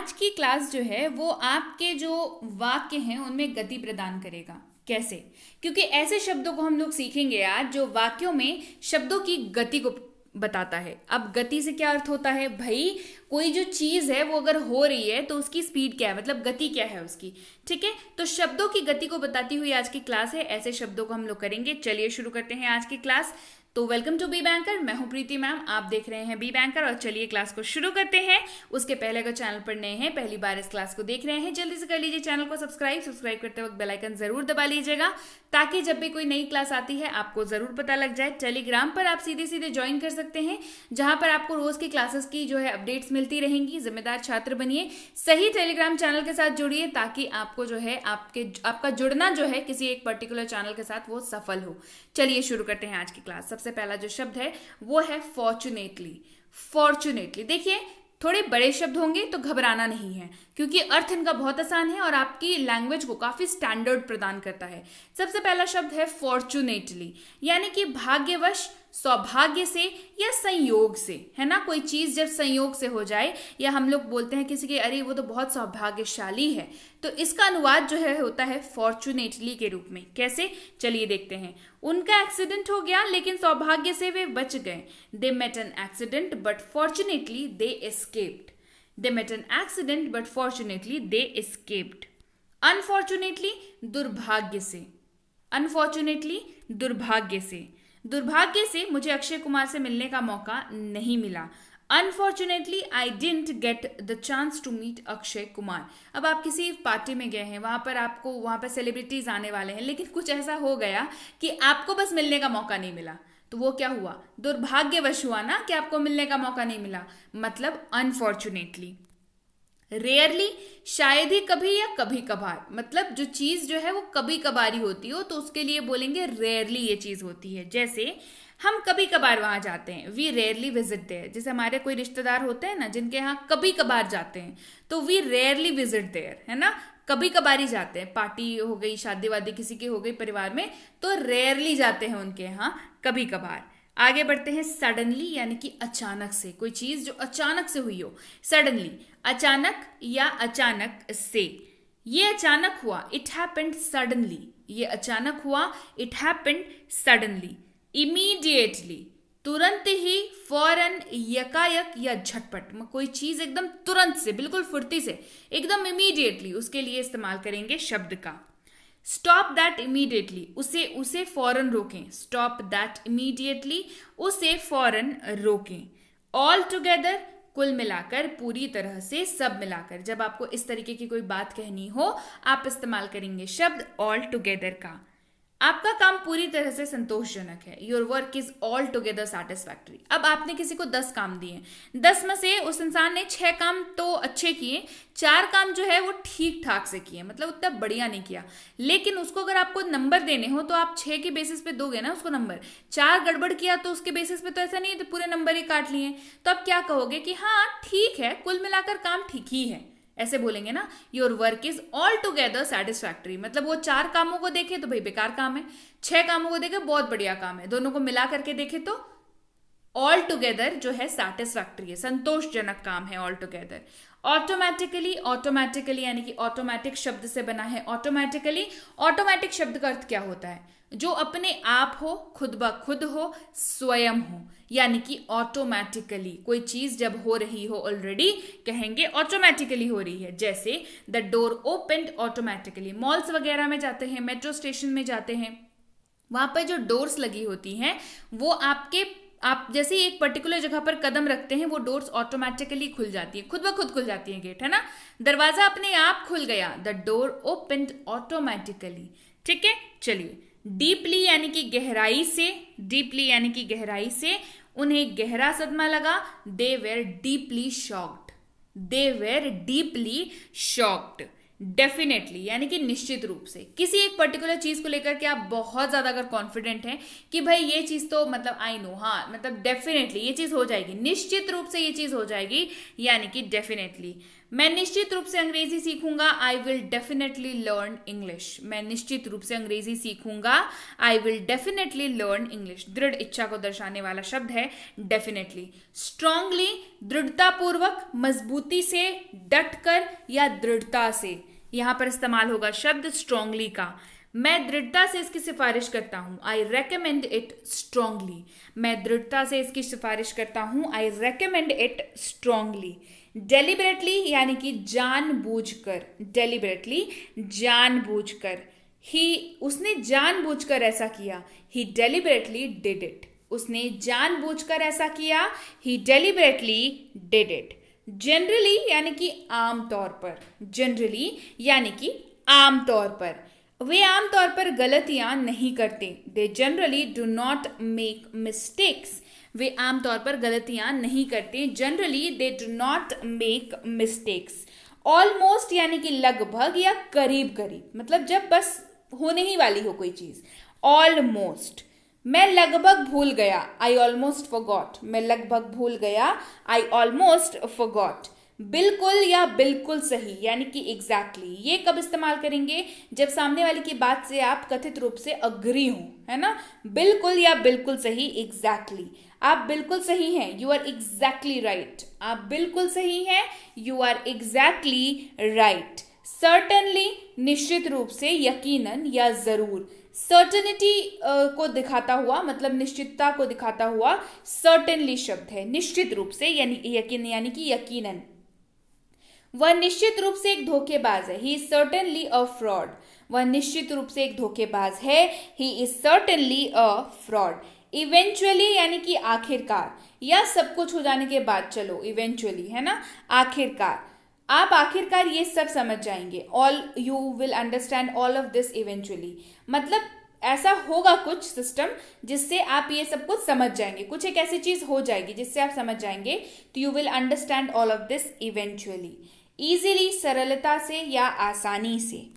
आज की क्लास जो है वो आपके जो वाक्य हैं उनमें गति प्रदान करेगा। कैसे? क्योंकि ऐसे शब्दों को हम लोग सीखेंगे आज जो वाक्यों में शब्दों की गति को बताता है। अब गति से क्या अर्थ होता है भाई? कोई जो चीज है वो अगर हो रही है तो उसकी स्पीड क्या है, मतलब गति क्या है उसकी। ठीक है, तो शब्दों की गति को बताती हुई आज की क्लास है। ऐसे शब्दों को हम लोग करेंगे। चलिए शुरू करते हैं आज की क्लास। तो वेलकम टू बी बैंकर, मैं हूं प्रीति मैम, आप देख रहे हैं बी बैंकर और चलिए क्लास को शुरू करते हैं। उसके पहले अगर चैनल पर नए हैं, पहली बार इस क्लास को देख रहे हैं, जल्दी से कर लीजिए चैनल को सब्सक्राइब करते वक्त बेल आइकन जरूर दबा लीजिएगा ताकि जब भी कोई नई क्लास आती है आपको जरूर पता लग जाए। टेलीग्राम पर आप सीधे सीधे ज्वाइन कर सकते हैं जहां पर आपको रोज की क्लासेस की जो है अपडेट्स मिलती रहेंगी। जिम्मेदार छात्र बनिए, सही टेलीग्राम चैनल के साथ जुड़िए ताकि आपको जो है आपका जुड़ना जो है किसी एक पर्टिकुलर चैनल के साथ वो सफल हो। चलिए शुरू करते हैं आज की क्लास। सबसे पहला जो शब्द है वो है फॉर्चुनेटली। फॉर्चुनेटली देखिए, थोड़े बड़े शब्द होंगे तो घबराना नहीं है क्योंकि अर्थ इनका बहुत आसान है और आपकी लैंग्वेज को काफी स्टैंडर्ड प्रदान करता है। सबसे पहला शब्द है फॉर्चुनेटली, यानी कि भाग्यवश, सौभाग्य से या संयोग से, है ना। कोई चीज जब संयोग से हो जाए या हम लोग बोलते हैं किसी के अरे वो तो बहुत सौभाग्यशाली है, तो इसका अनुवाद जो है होता है फॉर्चुनेटली के रूप में। कैसे? चलिए देखते हैं। उनका एक्सीडेंट हो गया लेकिन सौभाग्य से वे बच गए। They met an accident but fortunately they escaped. They met an accident but fortunately they escaped. Unfortunately, दुर्भाग्य से। अनफॉर्चुनेटली, दुर्भाग्य से। दुर्भाग्य से मुझे अक्षय कुमार से मिलने का मौका नहीं मिला। Unfortunately I didn't get the chance to meet Akshay Kumar. अब आप किसी पार्टी में गए हैं, वहां पर सेलिब्रिटीज आने वाले हैं, लेकिन कुछ ऐसा हो गया कि आपको बस मिलने का मौका नहीं मिला, तो वो क्या हुआ? दुर्भाग्यवश हुआ ना कि आपको मिलने का मौका नहीं मिला, मतलब अनफॉर्चुनेटली। रेयरली, शायद ही कभी या कभी कभार, मतलब जो चीज जो है वो कभी कभारी होती हो तो उसके लिए बोलेंगे रेयरली ये चीज होती है। जैसे हम कभी कभार वहां जाते हैं, वी रेयरली विजिट देयर। जैसे हमारे कोई रिश्तेदार होते हैं ना जिनके यहाँ कभी कभार जाते हैं, तो वी रेयरली विजिट देयर, है ना। कभी कभार ही जाते हैं, पार्टी हो गई, शादी वादी किसी की हो गई परिवार में, तो रेयरली जाते हैं उनके यहाँ, कभी कभार। आगे बढ़ते हैं। सडनली, यानी कि अचानक से, कोई चीज जो अचानक से हुई हो। सडनली, अचानक या अचानक से। ये अचानक हुआ, इट हैपेंड सडनली। ये अचानक हुआ, इट हैपेंड सडनली। इमीडिएटली, तुरंत ही, फौरन, यकायक या झटपट। कोई चीज एकदम तुरंत से, बिल्कुल फुर्ती से, एकदम इमीडिएटली, उसके लिए इस्तेमाल करेंगे शब्द का। स्टॉप दैट इमीडिएटली, उसे फौरन रोकें। स्टॉप दैट इमीडिएटली, उसे फौरन रोकें। ऑल टुगेदर, कुल मिलाकर, पूरी तरह से, सब मिलाकर। जब आपको इस तरीके की कोई बात कहनी हो आप इस्तेमाल करेंगे शब्द ऑल टुगेदर का। आपका काम पूरी तरह से संतोषजनक है। Your work is all together satisfactory. अब आपने किसी को 10 काम दिए, 10 में से उस इंसान ने 6 काम तो अच्छे किए, 4 काम जो है वो ठीक ठाक से किए, मतलब उतना बढ़िया नहीं किया। लेकिन उसको अगर आपको नंबर देने हो तो आप 6 के बेसिस पे दोगे ना उसको नंबर। 4 गड़बड़ किया तो उसके बेसिस पे तो ऐसा नहीं है तो पूरे नंबर ही काट लिए। तो आप क्या कहोगे कि हाँ ठीक है, कुल मिलाकर काम ठीक ही है, ऐसे बोलेंगे ना। Your work is all together satisfactory, मतलब वो 4 कामों को देखे तो भाई बेकार काम है, 6 कामों को देखे बहुत बढ़िया काम है, दोनों को मिला करके देखे तो ऑल टुगेदर जो है सेटिस्फैक्टरी है, संतोषजनक काम है ऑल टुगेदर। ऑटोमेटिकली, ऑटोमेटिकली यानी कि ऑटोमेटिक शब्द से बना है ऑटोमेटिकली। ऑटोमेटिक शब्द का अर्थ क्या होता है? जो अपने आप हो, खुद ब खुद हो, स्वयं हो, यानी कि ऑटोमेटिकली। कोई चीज जब हो रही हो ऑलरेडी कहेंगे ऑटोमेटिकली हो रही है। जैसे the door opened automatically. Malls वगैरह में जाते हैं, मेट्रो स्टेशन में जाते हैं, वहां पर जो डोर्स लगी होती हैं वो आप जैसे ही एक पर्टिकुलर जगह पर कदम रखते हैं वो डोर्स ऑटोमेटिकली खुल जाती है, खुद ब खुद खुल जाती है, गेट, है ना। दरवाजा अपने आप खुल गया, द डोर ओपनड ऑटोमेटिकली। ठीक है, चलिए। डीपली यानी कि गहराई से, डीपली यानी कि गहराई से, उन्हें गहरा सदमा लगा। They were deeply shocked. They were deeply shocked. Definitely यानी कि निश्चित रूप से, किसी एक पर्टिकुलर चीज को लेकर के आप बहुत ज्यादा अगर कॉन्फिडेंट हैं कि भाई ये चीज तो मतलब आई नो, हाँ मतलब डेफिनेटली ये चीज हो जाएगी, निश्चित रूप से ये चीज हो जाएगी, यानी कि डेफिनेटली। मैं निश्चित रूप से अंग्रेजी सीखूंगा, I will definitely learn English. मैं निश्चित रूप से अंग्रेजी सीखूंगा, I will definitely learn English. दृढ़ इच्छा को दर्शाने वाला शब्द है डेफिनेटली। स्ट्रांगली, दृढ़तापूर्वक, मजबूती से, डटकर या दृढ़ता से। यहां पर इस्तेमाल होगा शब्द स्ट्रांगली का। मैं दृढ़ता से इसकी सिफारिश करता हूं, आई रेकमेंड इट स्ट्रांगली। मैं दृढ़ता से इसकी सिफारिश करता हूं, I recommend it strongly. Deliberately यानी कि जानबूझकर, डेलिबरेटली जानबूझकर। उसने जानबूझकर ऐसा किया, ही डेलिबरेटली डिड इट। उसने जानबूझकर ऐसा किया, ही डेलिबरेटली डिड इट। जनरली यानी कि आमतौर पर, जनरली यानी कि आमतौर पर। वे आमतौर पर गलतियां नहीं करते, they generally do not make mistakes. वे आमतौर पर गलतियां नहीं करते, generally they do not make mistakes. Almost यानी कि लगभग या करीब करीब, मतलब जब बस होने ही वाली हो कोई चीज। ऑलमोस्ट, मैं लगभग भूल गया, आई ऑलमोस्ट फॉरगॉट। मैं लगभग भूल गया, आई ऑलमोस्ट फॉरगॉट। बिल्कुल या बिल्कुल सही यानी कि एग्जैक्टली। ये कब इस्तेमाल करेंगे? जब सामने वाले की बात से आप कथित रूप से अग्री हो, है ना। बिल्कुल या बिल्कुल सही, एग्जैक्टली। आप बिल्कुल सही हैं, यू आर एग्जैक्टली राइट। आप बिल्कुल सही हैं, you are exactly right. Certainly निश्चित रूप से, यकीनन या जरूर। सर्टेनिटी को दिखाता हुआ, मतलब निश्चितता को दिखाता हुआ सर्टेनली शब्द है। निश्चित रूप से यानी यकीन, यानी कि यकीनन। वह निश्चित रूप से एक धोखेबाज है, he is certainly a fraud. वह निश्चित रूप से एक धोखेबाज है, he is certainly a fraud. Eventually यानी कि आखिरकार, या सब कुछ हो जाने के बाद, चलो इवेंचुअली, है ना, आखिरकार। आप आखिरकार ये सब समझ जाएंगे, all you will understand all of this eventually. मतलब ऐसा होगा कुछ सिस्टम जिससे आप ये सब कुछ समझ जाएंगे, कुछ एक ऐसी चीज हो जाएगी जिससे आप समझ जाएंगे, तो you will understand all of this eventually. Easily सरलता से या आसानी से।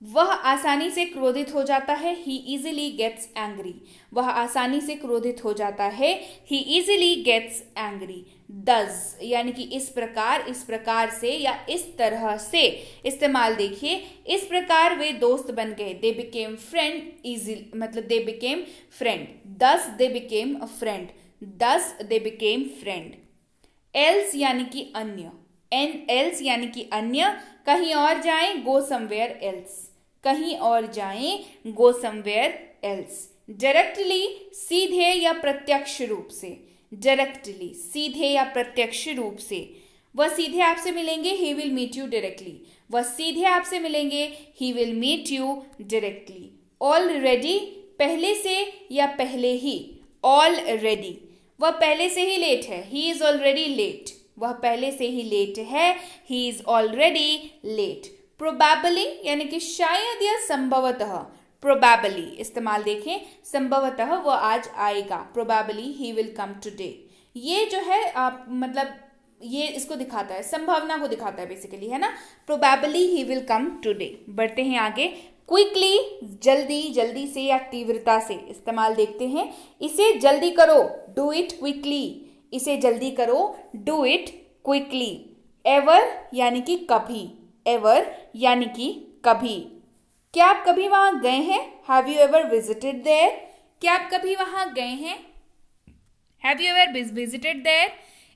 वह आसानी से क्रोधित हो जाता है, ही इजीली गेट्स एंग्री। वह आसानी से क्रोधित हो जाता है, ही इजीली गेट्स एंग्री। दस यानी कि इस प्रकार से या इस तरह से। इस्तेमाल देखिए, इस प्रकार वे दोस्त बन गए, दे बिकेम फ्रेंड इजीली, मतलब दे बिकेम फ्रेंड। दस दे बिकेम अ फ्रेंड, दस दे बिकेम फ्रेंड। एल्स यानी कि अन्य, एल्स यानी कि अन्य। कहीं और जाएं, गो समवेयर एल्स। कहीं और जाएं, गो समवेयर एल्स। डायरेक्टली सीधे या प्रत्यक्ष रूप से, डायरेक्टली सीधे या प्रत्यक्ष रूप से। वह सीधे आपसे मिलेंगे, he will meet you directly. वह सीधे आपसे मिलेंगे, he will meet you directly. Already पहले से या पहले ही, ऑलरेडी। वह पहले से ही लेट है, ही इज ऑलरेडी लेट। वह पहले से ही लेट है, he is already late. Probably यानी कि शायद या संभवतः। प्रोबेबली इस्तेमाल देखें, संभवतः वह आज आएगा, probably he will come today. ये जो है आप मतलब ये इसको दिखाता है, संभावना को दिखाता है बेसिकली, है ना। Probably he will come today. बढ़ते हैं आगे। क्विकली जल्दी, जल्दी से या तीव्रता से। इस्तेमाल देखते हैं, इसे जल्दी करो, डू इट क्विकली। इसे जल्दी करो, डू इट क्विकली। एवर यानी कि कभी, एवर यानी कि कभी। क्या आप कभी वहां गए हैं? Have you ever visited there? क्या आप कभी वहां गए हैं? Have you ever visited there?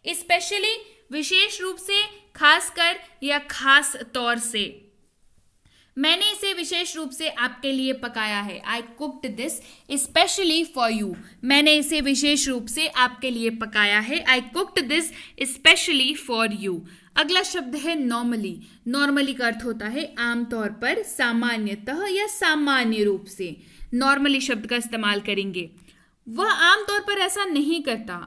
Specially विशेष रूप से, खासकर या खास तौर से। मैंने इसे विशेष रूप से आपके लिए पकाया है, I cooked this specially for you. मैंने इसे विशेष रूप से आपके लिए पकाया है, I cooked this specially for you. अगला शब्द है नॉर्मली। नॉर्मली का अर्थ होता है आमतौर पर, सामान्यतः या सामान्य रूप से। नॉर्मली शब्द का इस्तेमाल करेंगे। वह आमतौर पर ऐसा नहीं करता,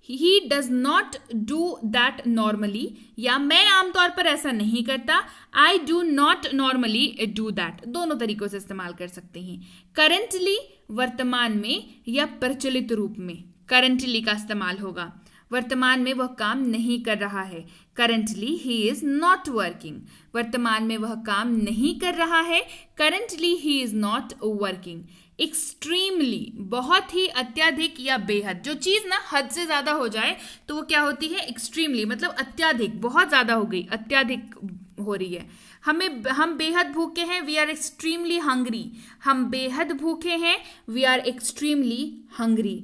he does not do that normally, या मैं आमतौर पर ऐसा नहीं करता, I do not normally do that. दोनों तरीकों से इस्तेमाल कर सकते हैं। करंटली वर्तमान में या प्रचलित रूप में, करंटली का इस्तेमाल होगा। वर्तमान में वह काम नहीं कर रहा है, currently he is not working. वर्तमान में वह काम नहीं कर रहा है, currently he is not working. Extremely बहुत ही, अत्यधिक या बेहद। जो चीज ना हद से ज्यादा हो जाए तो वो क्या होती है? एक्सट्रीमली, मतलब अत्यधिक, बहुत ज्यादा हो गई, अत्यधिक हो रही है। हम बेहद भूखे हैं, वी आर एक्सट्रीमली हंग्री। हम बेहद भूखे हैं, we are extremely hungry.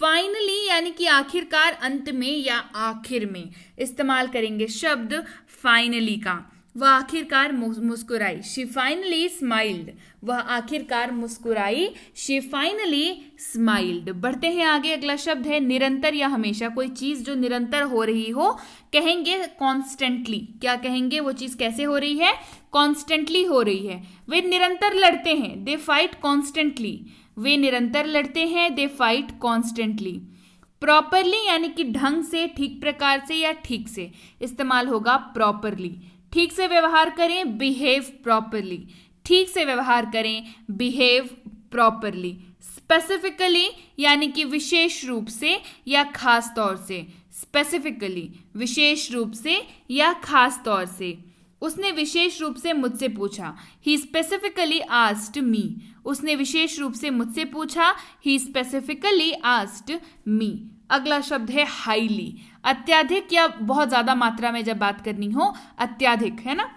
Finally यानी कि आखिरकार, अंत में या आखिर में इस्तेमाल करेंगे शब्द फाइनली का। वह आखिरकार मुस्कुराई, शी फाइनली स्माइल्ड। वह आखिरकार मुस्कुराई, शी फाइनली स्माइल्ड। बढ़ते हैं आगे, अगला शब्द है निरंतर या हमेशा। कोई चीज जो निरंतर हो रही हो कहेंगे कॉन्स्टेंटली। क्या कहेंगे? वो चीज कैसे हो रही है? कॉन्स्टेंटली हो रही है। वे निरंतर लड़ते हैं, दे फाइट कॉन्स्टेंटली। वे निरंतर लड़ते हैं, दे फाइट कॉन्स्टेंटली। प्रॉपरली यानी कि ढंग से, ठीक प्रकार से या ठीक से, इस्तेमाल होगा प्रॉपरली। ठीक से व्यवहार करें, बिहेव प्रॉपरली। ठीक से व्यवहार करें, बिहेव प्रॉपरली। स्पेसिफिकली यानी कि विशेष रूप से या खास तौर से, स्पेसिफिकली विशेष रूप से या खास तौर से। उसने विशेष रूप से मुझसे पूछा, ही स्पेसिफिकली आस्क्ड मी। उसने विशेष रूप से मुझसे पूछा, ही स्पेसिफिकली आस्क्ड मी। अगला शब्द है हाईली। अत्याधिक या बहुत ज्यादा मात्रा में जब बात करनी हो, अत्याधिक, है ना,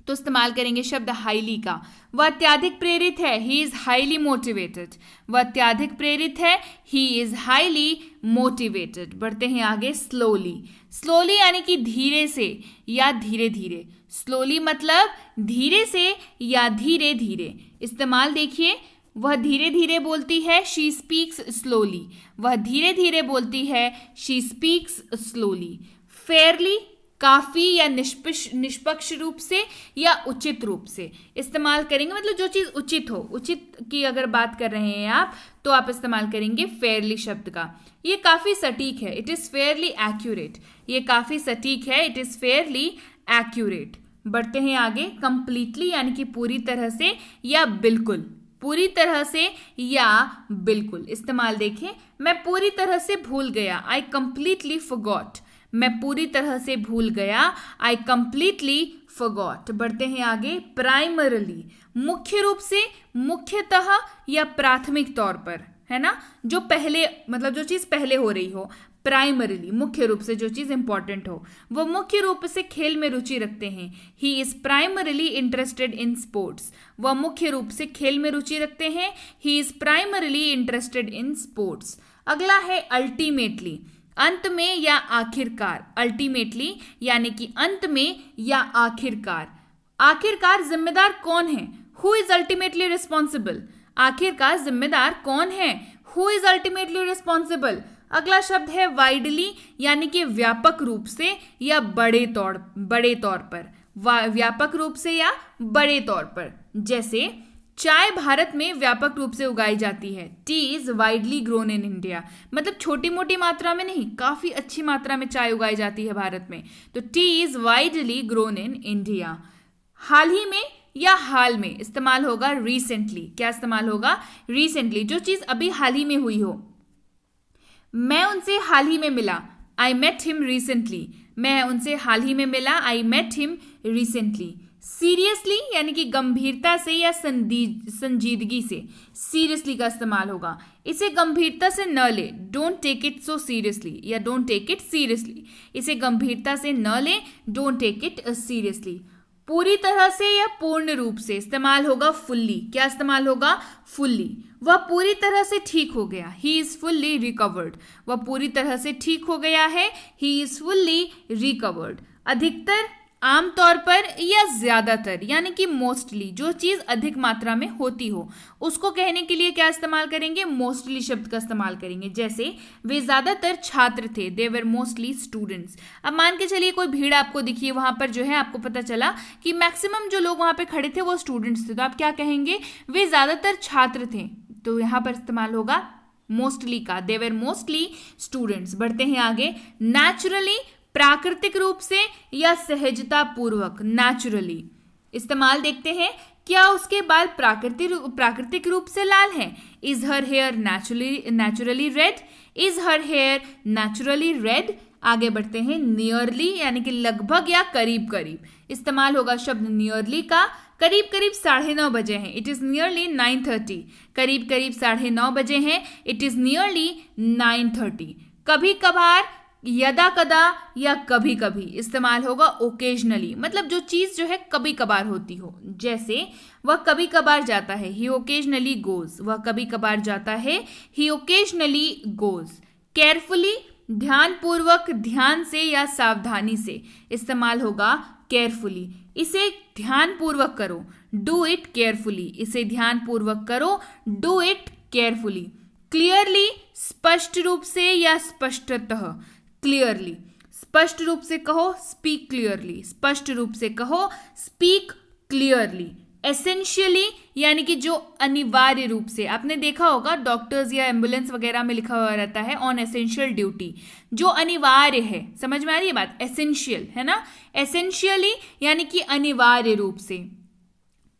तो इस्तेमाल करेंगे शब्द हाईली का। वह अत्याधिक प्रेरित है, ही इज हाईली मोटिवेटेड। वह अत्याधिक प्रेरित है, ही इज हाईली मोटिवेटेड। बढ़ते हैं आगे, स्लोली। स्लोली यानी कि धीरे से या धीरे धीरे। स्लोली मतलब धीरे से या धीरे धीरे। इस्तेमाल देखिए, वह धीरे धीरे बोलती है, शी स्पीक्स स्लोली। वह धीरे धीरे बोलती है, शी स्पीक्स स्लोली। फेयरली काफी या निष्पक्ष रूप से या उचित रूप से इस्तेमाल करेंगे। मतलब जो चीज उचित हो, उचित की अगर बात कर रहे हैं आप, तो आप इस्तेमाल करेंगे फेयरली शब्द का। ये काफी सटीक है, इट इज फेयरली एक्यूरेट। ये काफी सटीक है, इट इज फेयरली एक्यूरेट। बढ़ते हैं आगे, कंप्लीटली यानी कि पूरी तरह से या बिल्कुल। पूरी तरह से या बिल्कुल इस्तेमाल देखें, मैं पूरी तरह से भूल गया, आई कंप्लीटली फॉरगॉट। मैं पूरी तरह से भूल गया, आई कंप्लीटली फॉरगॉट। बढ़ते हैं आगे, प्राइमरली मुख्य रूप से, मुख्यतः या प्राथमिक तौर पर, है ना, जो पहले, मतलब जो चीज पहले हो रही हो। प्राइमरीली मुख्य रूप से जो चीज इंपॉर्टेंट हो। वो मुख्य रूप से खेल में रुचि रखते हैं, he is primarily interested in sports. वह मुख्य रूप से खेल में रुचि रखते हैं, he is primarily interested in sports. अगला है अल्टीमेटली, अंत में या आखिरकार। अल्टीमेटली यानी कि अंत में या आखिरकार। आखिरकार जिम्मेदार कौन है? Who is ultimately responsible. आखिरकार जिम्मेदार कौन है? Who is ultimately responsible. अगला शब्द है वाइडली यानी कि व्यापक रूप से या बड़े तौर पर। व्यापक रूप से या बड़े तौर पर। जैसे चाय भारत में व्यापक रूप से उगाई जाती है, T is widely grown in India. मतलब छोटी मोटी मात्रा में नहीं, काफी अच्छी मात्रा में चाय उगाई जाती है भारत में, तो tea is widely grown in India. हाल ही में या हाल में इस्तेमाल होगा रिसेंटली। क्या इस्तेमाल होगा? रिसेंटली, जो चीज अभी हाल ही में हुई हो। मैं उनसे हाल ही में मिला, आई मेट हिम रिसेंटली। मैं उनसे हाल ही में मिला, I met him recently. Seriously यानी कि गंभीरता से या संजीदगी से, सीरियसली का इस्तेमाल होगा। इसे गंभीरता से न ले, don't take it so seriously या डोंट टेक इट सीरियसली। इसे गंभीरता से न ले, डोंट टेक इट सीरियसली। पूरी तरह से या पूर्ण रूप से इस्तेमाल होगा फुल्ली। क्या इस्तेमाल होगा? फुल्ली। वह पूरी तरह से ठीक हो गया, ही इज फुल्ली रिकवर्ड। वह पूरी तरह से ठीक हो गया है, ही इज फुल्ली रिकवर्ड। अधिकतर, आमतौर पर या ज्यादातर यानी कि मोस्टली, जो चीज अधिक मात्रा में होती हो उसको कहने के लिए क्या इस्तेमाल करेंगे? मोस्टली शब्द का इस्तेमाल करेंगे। जैसे वे ज्यादातर छात्र थे, दे वर मोस्टली स्टूडेंट्स। अब मान के चलिए कोई भीड़ आपको दिखी, वहां पर जो है आपको पता चला कि मैक्सिमम जो लोग वहां पे खड़े थे वो स्टूडेंट्स थे, तो आप क्या कहेंगे? वे ज्यादातर छात्र थे। तो यहां पर इस्तेमाल होगा मोस्टली का, दे वर मोस्टली स्टूडेंट्स। बढ़ते हैं आगे, नेचुरली प्राकृतिक रूप से या सहजता पूर्वक। नेचुरली इस्तेमाल देखते हैं, क्या उसके बाल प्राकृतिक रूप से लाल हैं? Is her hair naturally red. Is her hair naturally red. आगे बढ़ते हैं, नियरली यानी कि लगभग या करीब करीब। इस्तेमाल होगा शब्द नियरली का। करीब करीब 9:30 बजे हैं, इट इज नियरली 9:30। करीब करीब 9:30 बजे हैं, इट इज नियरली 9:30। कभी कभार यदा कदा या कभी कभी इस्तेमाल होगा ओकेजनली, मतलब जो चीज जो है कभी कभार होती हो। जैसे वह कभी कभार जाता है, ही ओकेजनली गोज, वह कभी कभार जाता है, ही ओकेजनली गोज। केयरफुली ध्यानपूर्वक, ध्यान से या सावधानी से इस्तेमाल होगा केयरफुली। इसे ध्यानपूर्वक करो, डू इट केयरफुली, इसे ध्यानपूर्वक करो, डू इट केयरफुली। क्लियरली स्पष्ट रूप से या स्पष्टतः, क्लियरली स्पष्ट रूप से कहो, स्पीक क्लियरली, स्पष्ट रूप से कहो, स्पीक क्लियरली। एसेंशियली यानी कि जो अनिवार्य रूप से, आपने देखा होगा डॉक्टर्स या एम्बुलेंस वगैरह में लिखा हुआ रहता है ऑन एसेंशियल ड्यूटी, जो अनिवार्य है। समझ में आ रही है बात? एसेंशियल है ना, एसेंशियली यानी कि अनिवार्य रूप से।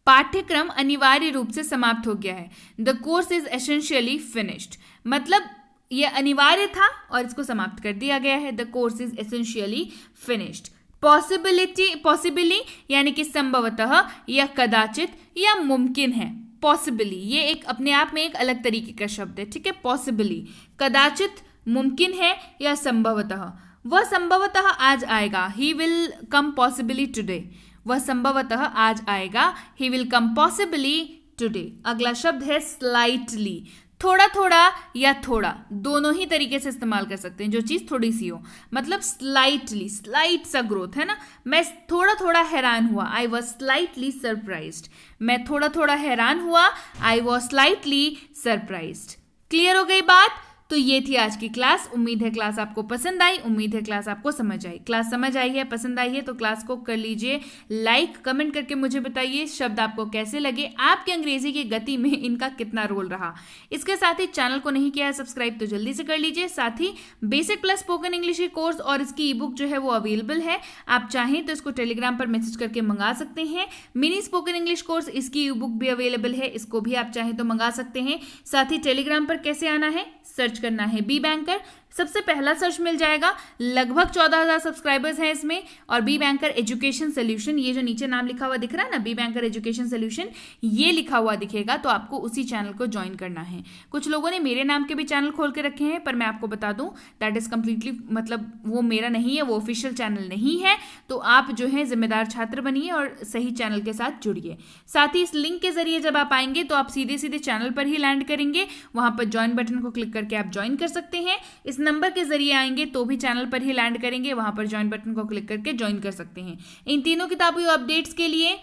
पाठ्यक्रम अनिवार्य रूप से समाप्त हो गया है, the course is essentially finished, मतलब ये अनिवार्य था और इसको समाप्त कर दिया गया है, the course is essentially finished. Possibly यानी कि संभवतः या कदाचित या मुमकिन है। पॉसिबली ये एक अपने आप में एक अलग तरीके का शब्द है, ठीक है। पॉसिबली कदाचित, मुमकिन है या संभवतः। वह संभवतः आज आएगा, he will come possibly today, वह संभवतः आज आएगा, he will come possibly today. अगला शब्द है स्लाइटली, थोड़ा थोड़ा या थोड़ा, दोनों ही तरीके से इस्तेमाल कर सकते हैं, जो चीज थोड़ी सी हो, मतलब स्लाइटली, स्लाइट सा ग्रोथ है ना। मैं थोड़ा थोड़ा हैरान हुआ, आई वॉज स्लाइटली सरप्राइज्ड, मैं थोड़ा थोड़ा हैरान हुआ, I was slightly surprised. Clear हो गई बात? तो ये थी आज की क्लास। उम्मीद है क्लास आपको पसंद आई, उम्मीद है क्लास आपको समझ आई। क्लास समझ आई है, पसंद आई है तो क्लास को कर लीजिए लाइक, कमेंट करके मुझे बताइए शब्द आपको कैसे लगे, आपके अंग्रेजी की गति में इनका कितना रोल रहा। इसके साथ ही चैनल को नहीं किया है सब्सक्राइब तो जल्दी से कर लीजिए। साथ ही बेसिक प्लस स्पोकन इंग्लिश के कोर्स और इसकी ई बुक जो है वो अवेलेबल है, आप चाहें तो इसको टेलीग्राम पर मैसेज करके मंगा सकते हैं। मिनी स्पोकन इंग्लिश कोर्स, इसकी ई बुक भी अवेलेबल है, इसको भी आप चाहें तो मंगा सकते हैं। साथ ही टेलीग्राम पर कैसे आना है, सर्च करना है बी बैंकर, सबसे पहला सर्च मिल जाएगा। लगभग 14,000 सब्सक्राइबर्स हैं इसमें। और बी बैंकर एजुकेशन सोल्यूशन, ये जो नीचे नाम लिखा हुआ दिख रहा है ना, बी बैंकर एजुकेशन सोल्यूशन, ये लिखा हुआ दिखेगा, तो आपको उसी चैनल को ज्वाइन करना है। कुछ लोगों ने मेरे नाम के भी चैनल खोल के रखे हैं, पर मैं आपको बता दूं दैट इज कंप्लीटली, मतलब वो मेरा नहीं है, वो ऑफिशियल चैनल नहीं है। तो आप जो है जिम्मेदार छात्र बनिए और सही चैनल के साथ जुड़िए। साथ ही इस लिंक के जरिए जब आप आएंगे तो आप सीधे सीधे चैनल पर ही लैंड करेंगे, वहां पर ज्वाइन बटन को क्लिक करके आप ज्वाइन कर सकते हैं। इस नंबर के जरिए आएंगे तो भी चैनल पर ही लैंड करेंगे, वहां पर ज्वाइन बटन को क्लिक करके ज्वाइन कर सकते हैं। इन तीनों किताबों अपडेट्स के लिए,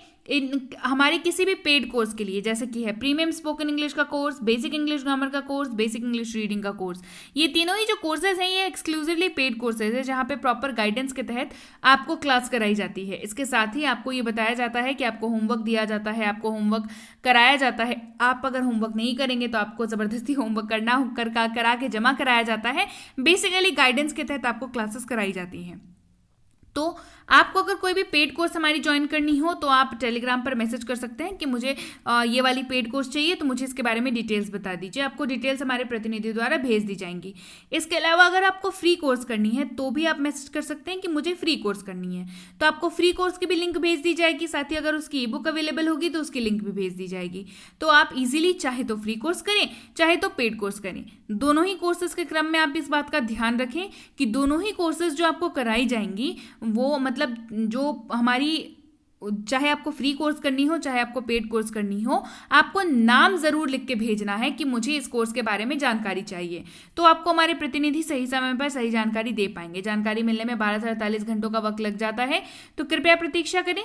हमारे किसी भी पेड कोर्स के लिए, जैसे कि है प्रीमियम स्पोकन इंग्लिश का कोर्स, बेसिक इंग्लिश ग्रामर का कोर्स, बेसिक इंग्लिश रीडिंग का कोर्स, ये तीनों ही जो कोर्सेज हैं ये एक्सक्लूसिवली पेड कोर्सेज है, जहां पे प्रॉपर गाइडेंस के तहत आपको क्लास कराई जाती है। इसके साथ ही आपको ये बताया जाता है कि आपको होमवर्क दिया जाता है, आपको होमवर्क कराया जाता है। आप अगर होमवर्क नहीं करेंगे तो आपको जबरदस्ती होमवर्क करा के जमा कराया जाता है। बेसिकली गाइडेंस के तहत आपको क्लासेस कराई जाती हैं। तो आपको अगर कोई भी पेड कोर्स हमारी ज्वाइन करनी हो तो आप टेलीग्राम पर मैसेज कर सकते हैं कि मुझे ये वाली पेड कोर्स चाहिए, तो मुझे इसके बारे में डिटेल्स बता दीजिए। आपको डिटेल्स हमारे प्रतिनिधि द्वारा भेज दी जाएंगी। इसके अलावा अगर आपको फ्री कोर्स करनी है तो भी आप मैसेज कर सकते हैं कि मुझे फ्री कोर्स करनी है, तो आपको फ्री कोर्स की भी लिंक भेज दी जाएगी। साथ ही अगर उसकी ई बुक अवेलेबल होगी तो उसकी लिंक भी भेज दी जाएगी। तो आप इजीली चाहे तो फ्री कोर्स करें, चाहे तो पेड कोर्स करें, दोनों ही कोर्सेज के क्रम में आप इस बात का ध्यान रखें कि दोनों ही कोर्सेज जो आपको कराई जाएंगी वो मतलब जो हमारी, चाहे आपको फ्री कोर्स करनी हो चाहे आपको पेड कोर्स करनी हो, आपको नाम जरूर लिख के भेजना है कि मुझे इस कोर्स के बारे में जानकारी चाहिए। तो आपको हमारे प्रतिनिधि सही समय पर सही जानकारी दे पाएंगे। जानकारी मिलने में 12 से 48 घंटों का वक्त लग जाता है, तो कृपया प्रतीक्षा करें।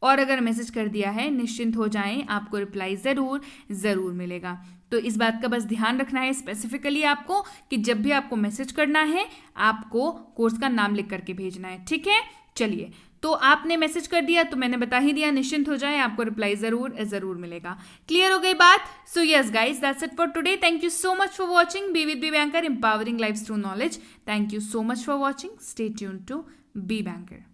और अगर मैसेज कर दिया है निश्चिंत हो जाएं, आपको रिप्लाई जरूर मिलेगा। तो इस बात का बस ध्यान रखना है स्पेसिफिकली आपको कि जब भी आपको मैसेज करना है आपको कोर्स का नाम लिख करके भेजना है, ठीक है। चलिए, तो आपने मैसेज कर दिया तो मैंने बता ही दिया, निश्चिंत हो जाए, आपको रिप्लाई जरूर मिलेगा। क्लियर हो गई बात? So yes guys, that's it for today. Thank you so much for watching be with B Banker, empowering lives through knowledge. Thank you so much for watching. Stay tuned to B banker.